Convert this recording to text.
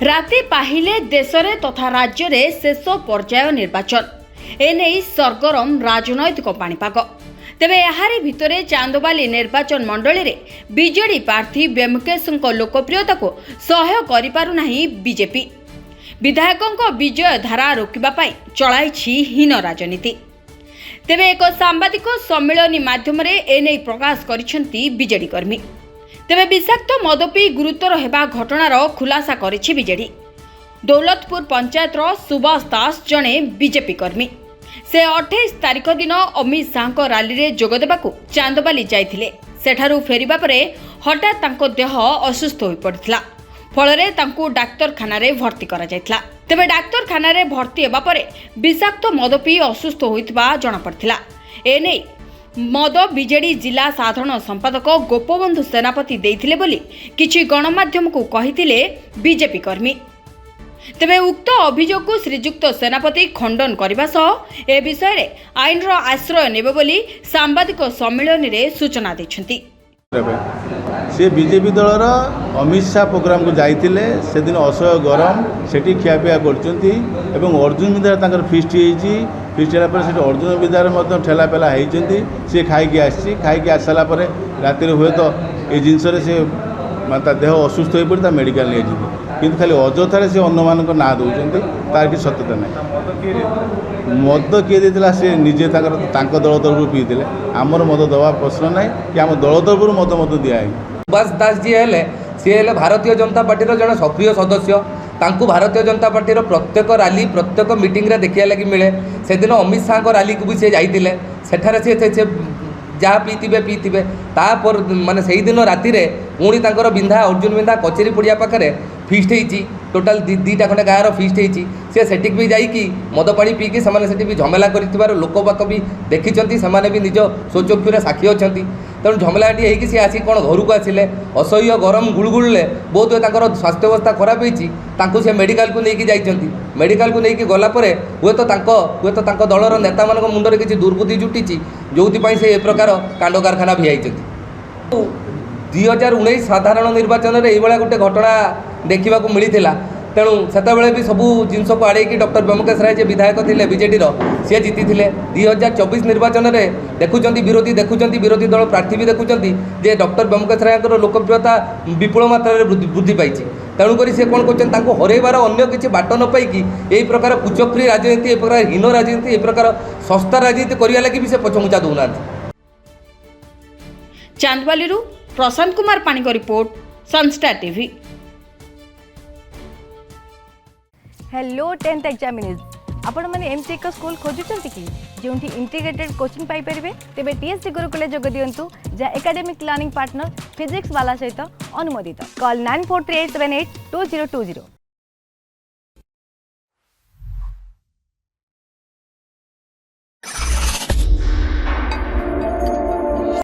राति पाहिले देश में तथा राज्य में शेष पर्याय निर्वाचन एने सरगरम राजनैतिक पाणीपाग। तेबे याहारी भितरे चांदबाली निर्वाचन मंडली रे बीजेडी प्रार्थी ब्योमकेश लोकप्रियता को सह्य करि पारु नाही बीजेपी। विधायकों विजय धारा रोकिबा पाई चलाइछि हीन राजनीति। तेबे एक सांबादिक सम्मेलन माध्यम एने प्रकाश करिसेंती बीजेडी कर्मी। तेबे विषाक्त मद पी गुरुतर हेबा घटनार खुलासा करिछि बीजेडी। दौलतपुर पंचायतर सुभाष दास जणे बीजेपी कर्मी। से 28 तारिख दिन अमित शाह रैली रे जोग देबाकू चांदबाली जाइथिले। सेठारु फेरिबा परे हठात तांको देह असुस्थ होई पड़िथिला। फलरे तांको डाक्तरखाना रे भर्ती करा जायथिला। तेबे डाक्तरखाना रे भर्ती हेबा परे विषाक्त मद पी असुस्थ होइतबा जणा पड़िथिला। एने मद बीजेडी जिला साधारण संपादक गोपबंधु सेनापति देइथिले बोली किछि गणमाध्यम को कहिथिले बीजेपी कर्मी। तेबे उक्त अभियोग को श्रीजुक्त सेनापति खंडन करने सह ए विषय रे आईन रो आश्रय नेबे बोली सांबादिक सम्मेलन रे सूचना दैछंती। से बीजेपी दलर अमित शाह प्रोग्राम को जाइतिले से दिन असह्य गरम सेठी खियापिया करचंती एवं अर्जुन विद्यार तांकर फिस्ट होईची। फिस्ट होला पर सेठी अर्जुन विद्यार मध्य ठेला पेला हेइचंती। से खाइकी आसी खाइकी आसला पर राति रे हुए तो ए जिंस रे से माता देह असुस्थ होई पड़ी ता मेडिकल ले जिवो किंतु खाली अजथारे से अन्न मान ना दौरान तार कि सत्यता ना। मद किए देला से निजे दल तरफ पीते आमर मद दवा प्रश्न ना कि आम दल तरफ मद दिए। सुभाष दास जी हेले सी हेले भारतीय जनता पार्टी जड़े सक्रिय सदस्य। तांकू भारतीय जनता पार्टी प्रत्येक रैली प्रत्येक मीटिंग रे देखिया लगी मिले। से दिन अमित शाह रैली को भी सी जाइतिले। सेठारे से जहाँ पीथिबे तापर माने से दिन राति रे पुणी तांकर बिंधा अर्जुन बिंधा कचेरी पड़िया पाखे फिस्ट होती। टोटाल दीटा खंडे गाँव फिस्ट होती। सी सेठी भी जाइकी मद पानी पीकी से भी झमेला कर लोक बाक भी देखी से भी निज स्वचक्षुरे साक्षी अच्छा। तेणु झमेलाटी होगी सी आसी कौन घर को आसिले असह्य गरम गुड़गुड़े बहुत हुए स्वास्थ्य अवस्था खराब होती। से मेडिकल को लेकिन जाइए। मेडिकल को लेकिन गलापर हुए तो दलर नेता मान मुंडे किसी दुर्बुद्धि जुटी जो से ए प्रकार कांड कारखाना भी आई। 2019 साधारण निर्वाचन में ये गोटे घटना देखा मिलता। तेणु से भी सबू जिनस को आड़े डॉक्टर ब्योमकेश राय विधायक थे बीजेडी सी जीति 2024 निर्वाचन में देखुं विरोधी विरोधी दल प्रार्थी भी देखुं जे डॉक्टर ब्योमकेश राय लोकप्रियता विपुल मात्रा वृद्धि पाई। तेणुक सी कौन कर हरइबार अन्य किसी बाट न पाई यही प्रकार कुचक्री राजनीति एक प्रकार हीन राजनीति एक प्रकार सस्ता राजनीति करने लगी भी से पछमुचा दौना। चांदबाली प्रशांत कुमार पाणी को report Sunstar TV. Hello 10th examinees आपण मैंने एमती एक स्कूल खोजुचंती कि जोंठी इंटीग्रेटेड कोचिंग पाई परिबे तेबे टीएससी गुरुकुल जोग दियंतु जा एकेडमिक लर्निंग पार्टनर फिजिक्स वाला सहित अनुमोदित। कॉल 9438782020।